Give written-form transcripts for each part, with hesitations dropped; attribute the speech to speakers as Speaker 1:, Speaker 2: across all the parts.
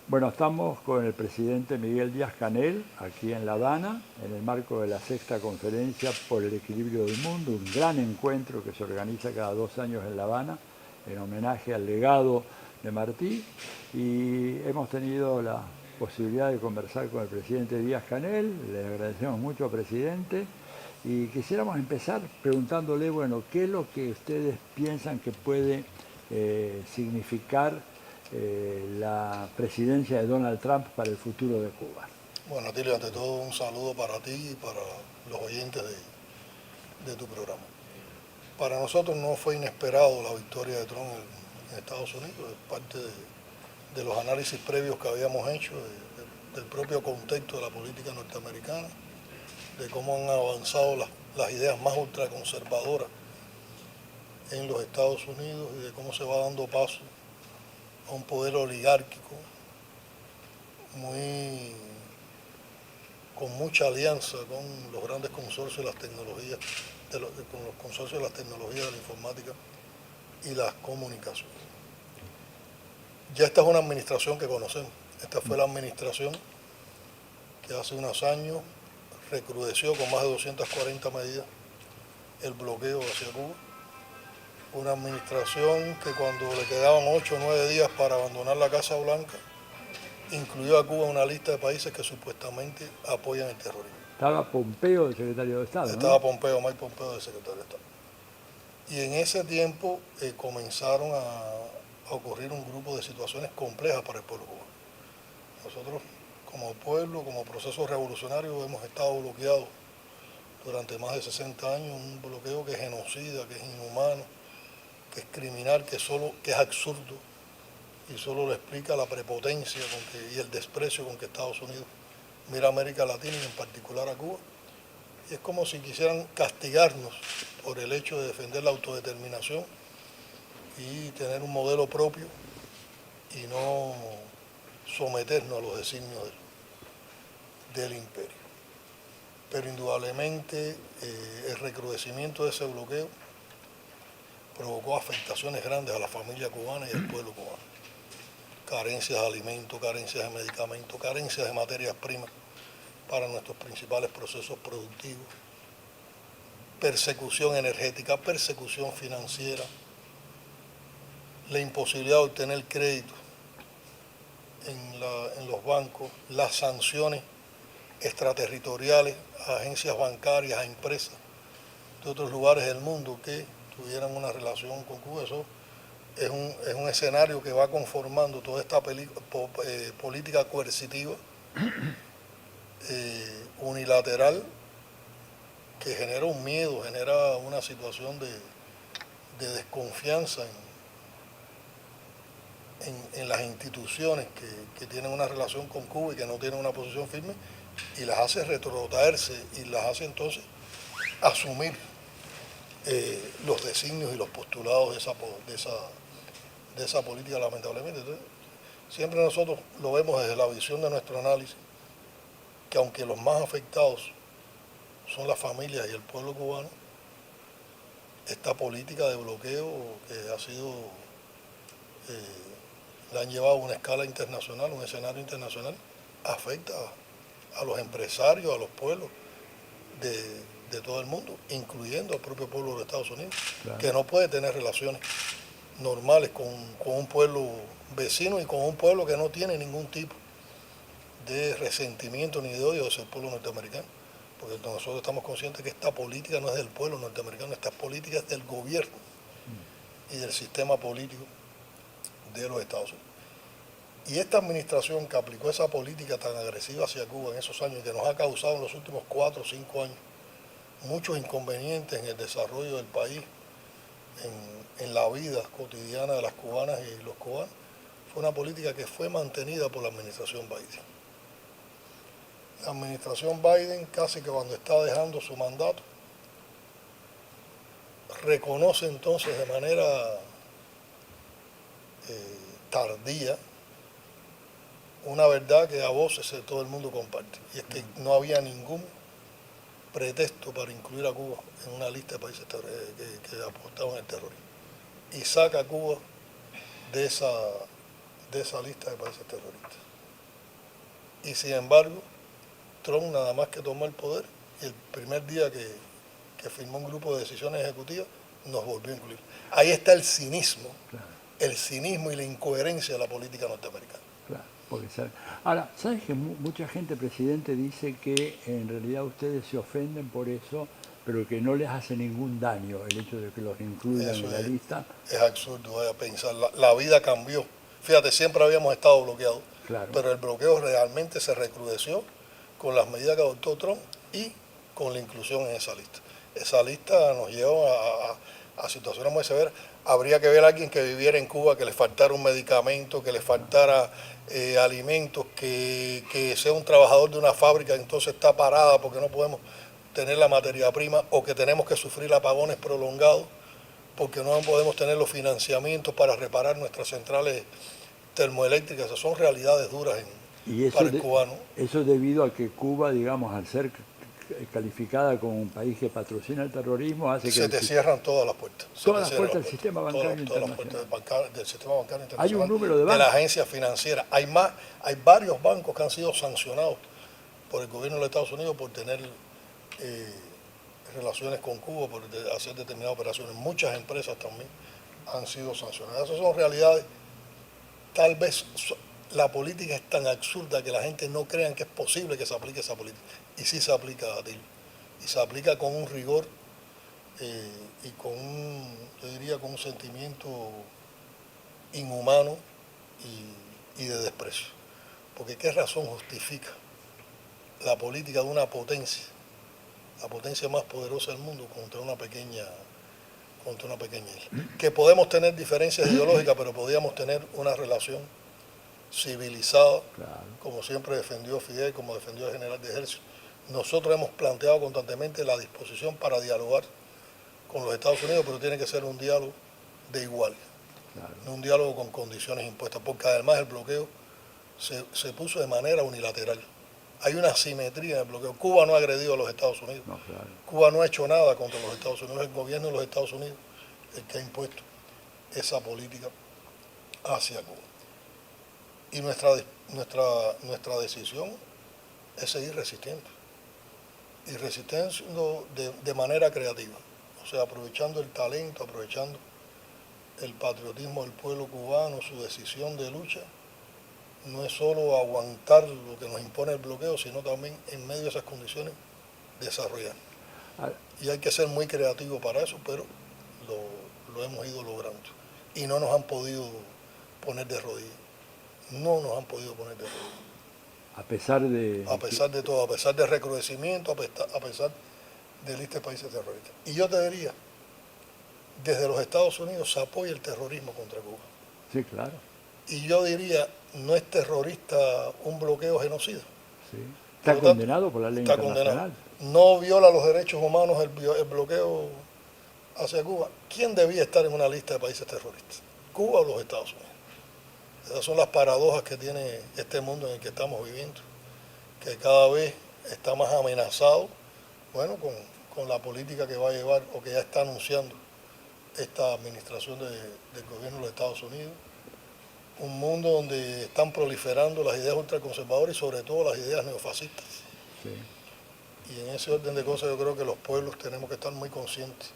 Speaker 1: Bueno, estamos con el presidente Miguel Díaz-Canel aquí en La Habana, en el marco de la sexta conferencia por el equilibrio del mundo, un gran encuentro que se organiza cada 2 años en La Habana en homenaje al legado de Martí, y hemos tenido la posibilidad de conversar con el presidente Díaz-Canel. Le agradecemos mucho, presidente, y quisiéramos empezar preguntándole, bueno, ¿qué es lo que ustedes piensan que puede significar la presidencia de Donald Trump para el futuro de Cuba?
Speaker 2: Bueno, Tilio, ante todo un saludo para ti y para los oyentes de tu programa. Para nosotros no fue inesperado la victoria de Trump en Estados Unidos, es parte de los análisis previos que habíamos hecho, del propio contexto de la política norteamericana, de cómo han avanzado las ideas más ultraconservadoras en los Estados Unidos y de cómo se va dando paso a un poder oligárquico muy con mucha alianza con los grandes consorcios de las tecnologías, con los consorcios de las tecnologías de la informática y las comunicaciones. Ya esta es una administración que conocemos. Esta fue la administración que hace unos años recrudeció con más de 240 medidas el bloqueo hacia Cuba. Una administración que cuando le quedaban 8 o 9 días para abandonar la Casa Blanca, incluyó a Cuba en una lista de países que supuestamente apoyan el terrorismo.
Speaker 1: Estaba Pompeo, el secretario de Estado, ¿no?
Speaker 2: Estaba Pompeo, Mike Pompeo, de secretario de Estado. Y en ese tiempo comenzaron a ocurrir un grupo de situaciones complejas para el pueblo cubano. Nosotros, como pueblo, como proceso revolucionario, hemos estado bloqueados durante más de 60 años, un bloqueo que es genocida, que es inhumano, que es criminal, que es absurdo y solo lo explica la prepotencia y el desprecio con que Estados Unidos mira a América Latina y en particular a Cuba. Y es como si quisieran castigarnos por el hecho de defender la autodeterminación y tener un modelo propio y no someternos a los designios del imperio. Pero indudablemente el recrudecimiento de ese bloqueo provocó afectaciones grandes a la familia cubana y al pueblo cubano. Carencias de alimentos, carencias de medicamentos, carencias de materias primas para nuestros principales procesos productivos, persecución energética, persecución financiera, la imposibilidad de obtener crédito en los bancos, las sanciones extraterritoriales a agencias bancarias, a empresas de otros lugares del mundo que tuvieran una relación con Cuba. Eso es un escenario que va conformando toda esta política coercitiva, unilateral, que genera un miedo, genera una situación de desconfianza en las instituciones que tienen una relación con Cuba y que no tienen una posición firme, y las hace retrotraerse y las hace entonces asumir los designios y los postulados de esa política, lamentablemente. Entonces, siempre nosotros lo vemos desde la visión de nuestro análisis, que aunque los más afectados son las familias y el pueblo cubano, esta política de bloqueo que ha sido, la han llevado a una escala internacional, un escenario internacional, afecta a los empresarios, a los pueblos de todo el mundo, incluyendo al propio pueblo de los Estados Unidos, claro, que no puede tener relaciones normales con un pueblo vecino y con un pueblo que no tiene ningún tipo de resentimiento ni de odio hacia el pueblo norteamericano. Porque nosotros estamos conscientes que esta política no es del pueblo norteamericano, esta política es del gobierno y del sistema político de los Estados Unidos. Y esta administración que aplicó esa política tan agresiva hacia Cuba en esos años y que nos ha causado en los últimos 4 o 5 años muchos inconvenientes en el desarrollo del país, en la vida cotidiana de las cubanas y los cubanos, fue una política que fue mantenida por la administración Biden. La administración Biden, casi que cuando está dejando su mandato, reconoce entonces de manera tardía una verdad que a voces todo el mundo comparte, y es que no había ningún pretexto para incluir a Cuba en una lista de países que apostaban el terrorismo, y saca a Cuba de de esa lista de países terroristas. Y sin embargo, Trump nada más que tomó el poder y el primer día que firmó un grupo de decisiones ejecutivas nos volvió a incluir. Ahí está el cinismo,
Speaker 1: Claro,
Speaker 2: el cinismo y la incoherencia de la política norteamericana.
Speaker 1: claro. Ahora, ¿sabes que mucha gente, presidente, dice que en realidad ustedes se ofenden por eso, pero que no les hace ningún daño el hecho de que los incluyan
Speaker 2: Eso
Speaker 1: en la lista?
Speaker 2: es absurdo, vaya a pensar. La vida cambió. Fíjate, siempre habíamos estado bloqueados,
Speaker 1: Claro,
Speaker 2: pero el bloqueo realmente se recrudeció con las medidas que adoptó Trump y con la inclusión en esa lista. Esa lista nos lleva a situaciones muy severas. Habría que ver a alguien que viviera en Cuba, que le faltara un medicamento, que le faltara alimentos, que sea un trabajador de una fábrica, entonces está parada porque no podemos tener la materia prima, o que tenemos que sufrir apagones prolongados porque no podemos tener los financiamientos para reparar nuestras centrales termoeléctricas. Esas son realidades duras
Speaker 1: y
Speaker 2: para el cubano.
Speaker 1: eso debido a que Cuba, digamos, al ser calificada como un país que patrocina el terrorismo, hace que
Speaker 2: Se te cierran todas las puertas.
Speaker 1: todas las puertas del sistema bancario
Speaker 2: Todas las
Speaker 1: internacional.
Speaker 2: puertas del sistema bancario
Speaker 1: Hay un
Speaker 2: internacional,
Speaker 1: número de
Speaker 2: de la
Speaker 1: bancos.
Speaker 2: agencia financiera. Hay varios bancos que han sido sancionados por el gobierno de los Estados Unidos por tener relaciones con Cuba, por hacer determinadas operaciones. Muchas empresas también han sido sancionadas. Esas son realidades. Tal vez la política es tan absurda que la gente no crea que es posible que se aplique esa política. Y sí se aplica a ti. Y se aplica con un rigor y con yo diría, con un sentimiento inhumano y de desprecio. Porque ¿qué razón justifica la política de una potencia, la potencia más poderosa del mundo, contra una pequeña isla? Que podemos tener diferencias ideológicas, pero podríamos tener una relación civilizada,
Speaker 1: Claro.
Speaker 2: como siempre defendió Fidel, como defendió el general de ejército. Nosotros hemos planteado constantemente la disposición para dialogar con los Estados Unidos, pero tiene que ser un diálogo de igual,
Speaker 1: Claro.
Speaker 2: no un diálogo con condiciones impuestas, porque además el bloqueo se puso de manera unilateral. Hay una asimetría en el bloqueo. Cuba no ha agredido a los Estados Unidos.
Speaker 1: No, claro.
Speaker 2: Cuba no ha hecho nada contra los Estados Unidos. Es el gobierno de los Estados Unidos el que ha impuesto esa política hacia Cuba. Y nuestra decisión es seguir resistiendo. Y resistiendo de manera creativa. O sea, aprovechando el talento, aprovechando el patriotismo del pueblo cubano, su decisión de lucha. No es solo aguantar lo que nos impone el bloqueo, sino también en medio de esas condiciones desarrollar. Y hay que ser muy creativo para eso, pero lo hemos ido logrando. Y no nos han podido poner de rodillas. No nos han podido poner de rodillas.
Speaker 1: A pesar de...
Speaker 2: A pesar de todo, a pesar del recrudecimiento, a pesar de lista de países terroristas. Y yo te diría, desde los Estados Unidos se apoya el terrorismo contra Cuba.
Speaker 1: Sí, claro.
Speaker 2: Y yo diría, no es terrorista un bloqueo genocida.
Speaker 1: Sí. Está condenado por la ley
Speaker 2: Está
Speaker 1: internacional.
Speaker 2: No viola los derechos humanos el bloqueo hacia Cuba. ¿Quién debía estar en una lista de países terroristas? ¿Cuba o los Estados Unidos? Esas son las paradojas que tiene este mundo en el que estamos viviendo, que cada vez está más amenazado, bueno, con la política que va a llevar o que ya está anunciando esta administración del gobierno de los Estados Unidos. Un mundo donde están proliferando las ideas ultraconservadoras y sobre todo las ideas neofascistas.
Speaker 1: Sí.
Speaker 2: Y en ese orden de cosas yo creo que los pueblos tenemos que estar muy conscientes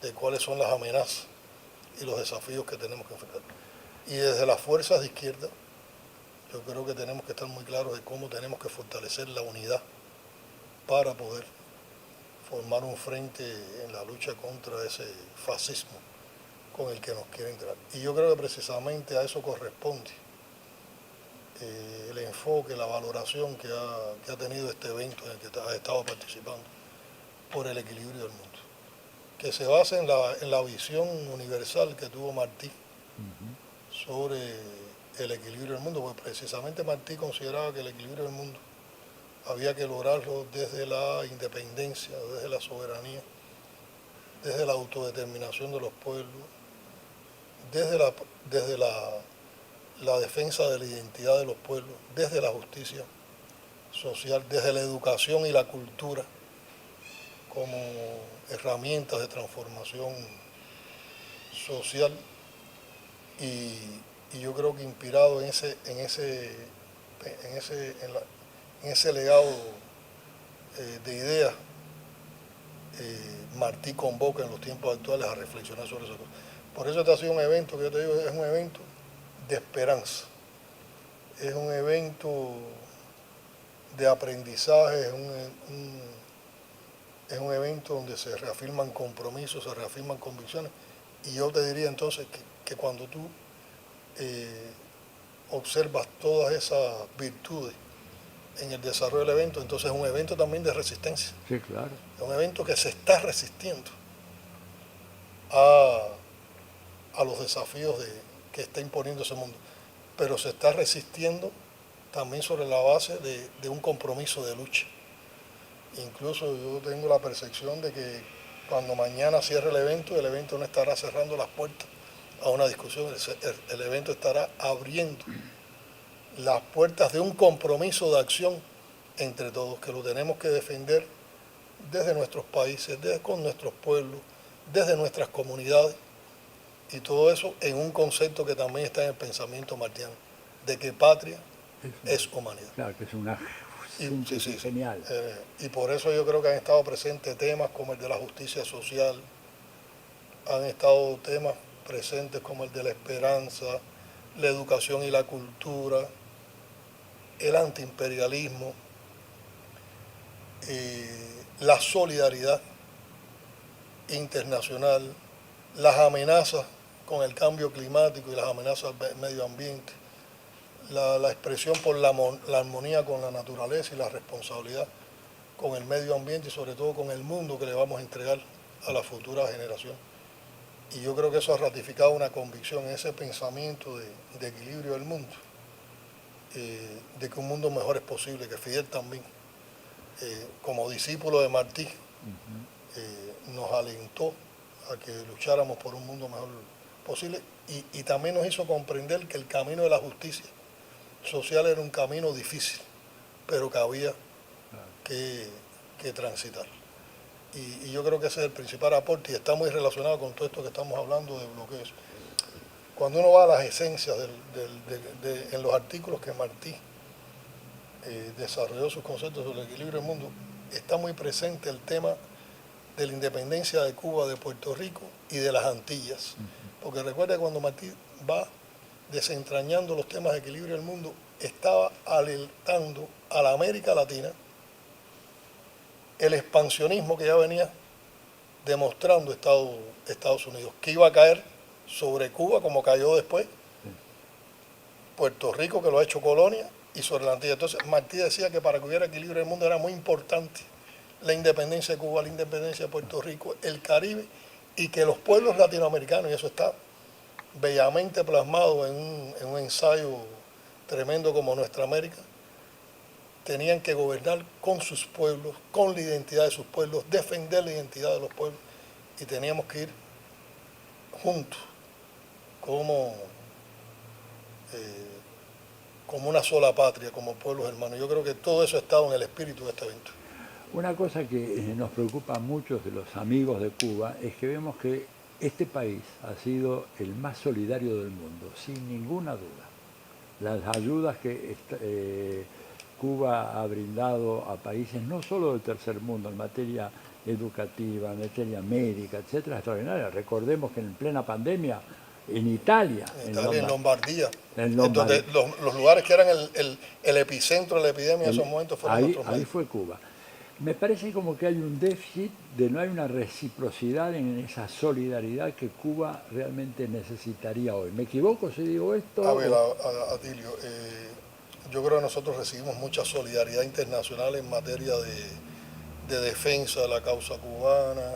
Speaker 2: de cuáles son las amenazas y los desafíos que tenemos que enfrentar. Y desde las fuerzas de izquierda, yo creo que tenemos que estar muy claros de cómo tenemos que fortalecer la unidad para poder formar un frente en la lucha contra ese fascismo con el que nos quiere entrar. Y yo creo que precisamente a eso corresponde el enfoque, la valoración que ha tenido este evento en el que ha estado participando por el equilibrio del mundo, que se basa en la visión universal que tuvo Martí sobre el equilibrio del mundo, porque precisamente Martí consideraba que el equilibrio del mundo había que lograrlo desde la independencia, desde la soberanía, desde la autodeterminación de los pueblos, desde la defensa de la identidad de los pueblos, desde la justicia social, desde la educación y la cultura como herramientas de transformación social y y yo creo que inspirado en ese legado de ideas, Martí convoca en los tiempos actuales a reflexionar sobre eso. Por eso este ha sido un evento que yo te digo, es un evento de esperanza, es un evento de aprendizaje, es un evento donde se reafirman compromisos, se reafirman convicciones, y yo te diría entonces que cuando tú observas todas esas virtudes en el desarrollo del evento, entonces es un evento también de resistencia.
Speaker 1: Sí, claro.
Speaker 2: Es un evento que se está resistiendo a los desafíos que está imponiendo ese mundo, pero se está resistiendo también sobre la base de un compromiso de lucha. Incluso yo tengo la percepción de que cuando mañana cierre el evento no estará cerrando las puertas a una discusión, el evento estará abriendo las puertas de un compromiso de acción entre todos, que lo tenemos que defender desde nuestros países, con nuestros pueblos, desde nuestras comunidades, y todo eso en un concepto que también está en el pensamiento martiano, de que patria es humanidad.
Speaker 1: Claro, que es una
Speaker 2: sí.
Speaker 1: genial.
Speaker 2: Y por eso yo creo que han estado presentes temas como el de la justicia social, han estado temas presentes como el de la esperanza, la educación y la cultura, el antiimperialismo, la solidaridad internacional, las amenazas con el cambio climático y las amenazas al medio ambiente, la expresión por la armonía con la naturaleza y la responsabilidad con el medio ambiente y sobre todo con el mundo que le vamos a entregar a la futura generación. Y yo creo que eso ha ratificado una convicción, ese pensamiento de equilibrio del mundo, de que un mundo mejor es posible, que Fidel también, como discípulo de Martí, nos alentó a que lucháramos por un mundo mejor posible y también nos hizo comprender que el camino de la justicia social era un camino difícil, pero que había que transitar. Y yo creo que ese es el principal aporte y está muy relacionado con todo esto que estamos hablando de bloqueos. Cuando uno va a las esencias en los artículos que Martí desarrolló sus conceptos sobre el equilibrio del mundo, está muy presente el tema de la independencia de Cuba, de Puerto Rico y de las Antillas. Porque recuerda que cuando Martí va desentrañando los temas de equilibrio del mundo, estaba alertando a la América Latina el expansionismo que ya venía demostrando Estados Unidos, que iba a caer sobre Cuba como cayó después, Puerto Rico que lo ha hecho colonia y sobre la Antilla. Entonces Martí decía que para que hubiera equilibrio del mundo era muy importante la independencia de Cuba, la independencia de Puerto Rico, el Caribe, y que los pueblos latinoamericanos, y eso está bellamente plasmado en un ensayo tremendo como Nuestra América, tenían que gobernar con sus pueblos, con la identidad de sus pueblos, defender la identidad de los pueblos, y teníamos que ir juntos como una sola patria, como pueblos hermanos. Yo creo que todo eso ha estado en el espíritu de este evento.
Speaker 1: Una cosa que nos preocupa a muchos de los amigos de Cuba es que vemos que este país ha sido el más solidario del mundo, sin ninguna duda. Las ayudas que Cuba ha brindado a países no solo del tercer mundo, en materia educativa, en materia médica, etcétera, extraordinarias. Recordemos que en plena pandemia, en Italia,
Speaker 2: en Lombardía, donde los lugares que eran el epicentro de la epidemia en esos momentos fueron nuestros medios.
Speaker 1: Ahí fue Cuba. Me parece como que hay un déficit, no hay una reciprocidad en esa solidaridad que Cuba realmente necesitaría hoy. ¿Me equivoco si digo esto?
Speaker 2: A ver, Atilio, yo creo que nosotros recibimos mucha solidaridad internacional en materia de defensa de la causa cubana,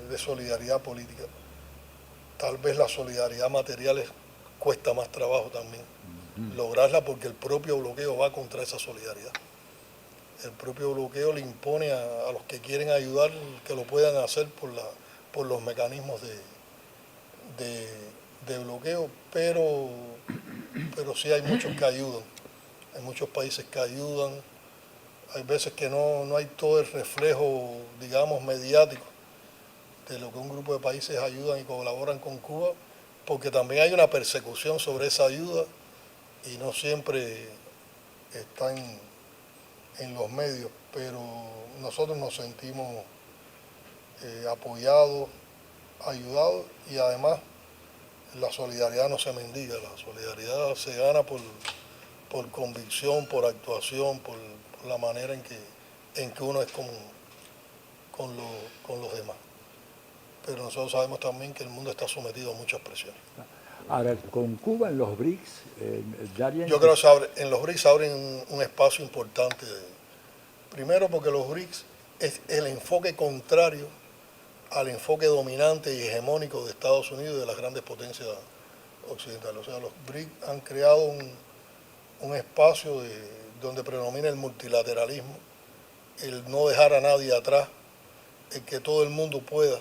Speaker 2: de solidaridad política. Tal vez la solidaridad material cuesta más trabajo también lograrla porque el propio bloqueo va contra esa solidaridad. El propio bloqueo le impone a los que quieren ayudar que lo puedan hacer por los mecanismos de bloqueo, pero sí hay muchos que ayudan, hay muchos países que ayudan, hay veces que no hay todo el reflejo, digamos, mediático de lo que un grupo de países ayudan y colaboran con Cuba, porque también hay una persecución sobre esa ayuda y no siempre está en los medios, pero nosotros nos sentimos apoyados, ayudados, y además la solidaridad no se mendiga, la solidaridad se gana por convicción, por actuación, por la manera en que uno es con los demás. Pero nosotros sabemos también que el mundo está sometido a muchas presiones.
Speaker 1: Ahora, con Cuba en los BRICS, darían...
Speaker 2: Yo creo que en los BRICS abren un espacio importante. Primero porque los BRICS es el enfoque contrario al enfoque dominante y hegemónico de Estados Unidos y de las grandes potencias occidentales. O sea, los BRICS han creado un espacio donde predomina el multilateralismo, el no dejar a nadie atrás, el que todo el mundo pueda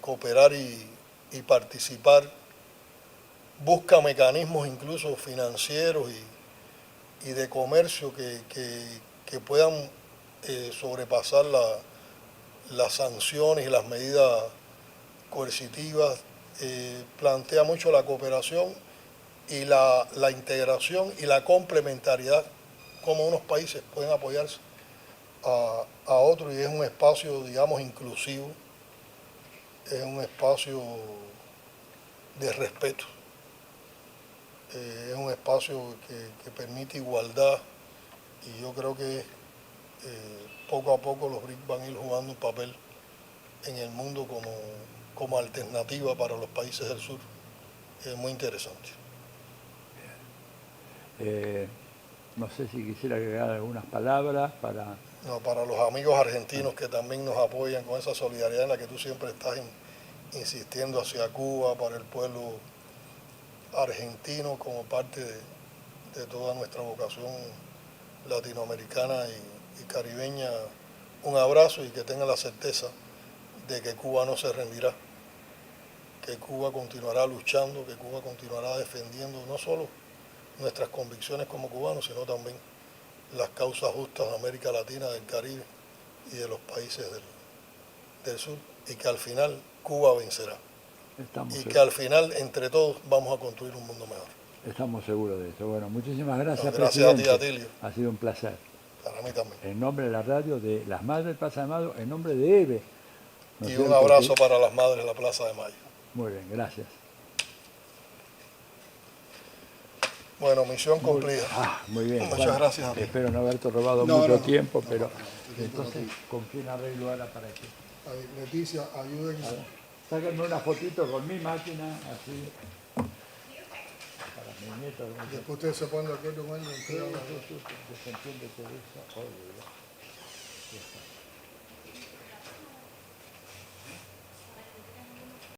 Speaker 2: cooperar y participar. Busca mecanismos incluso financieros y de comercio que puedan sobrepasar las sanciones y las medidas coercitivas. Plantea mucho la cooperación y la integración y la complementariedad, cómo unos países pueden apoyarse a otros, y es un espacio, digamos, inclusivo, es un espacio de respeto, es un espacio que permite igualdad, y yo creo que poco a poco los BRICS van a ir jugando un papel en el mundo como alternativa para los países del sur. Es muy interesante.
Speaker 1: No sé si quisiera agregar algunas palabras para...
Speaker 2: No, para los amigos argentinos que también nos apoyan con esa solidaridad en la que tú siempre estás insistiendo hacia Cuba, para el pueblo argentino como parte de toda nuestra vocación latinoamericana y caribeña, un abrazo, y que tengan la certeza de que Cuba no se rendirá, que Cuba continuará luchando, que Cuba continuará defendiendo no solo nuestras convicciones como cubanos, sino también las causas justas de América Latina, del Caribe y de los países del sur, y que al final Cuba vencerá. Que al final, entre todos, vamos a construir un mundo mejor.
Speaker 1: Estamos seguros de eso. Bueno, muchísimas gracias,
Speaker 2: gracias
Speaker 1: presidente.
Speaker 2: a ti, Atilio.
Speaker 1: Ha sido un placer.
Speaker 2: Para mí también.
Speaker 1: En nombre de la radio de Las Madres de Plaza de Mayo, en nombre de EVE.
Speaker 2: Y un abrazo para las madres de la Plaza de Mayo.
Speaker 1: Muy bien, gracias.
Speaker 2: Bueno, misión cumplida.
Speaker 1: Muy bien.
Speaker 2: Muchas gracias a ti.
Speaker 1: Espero no haberte robado mucho tiempo, pero entonces, ¿con quién arreglo ahora para qué?
Speaker 2: Leticia, ayúdenme.
Speaker 1: Sáquenme una fotito con mi máquina, así, para mi nieto.
Speaker 2: Después ustedes se ponen de acuerdo con él.
Speaker 1: Sí, desentiende todo eso.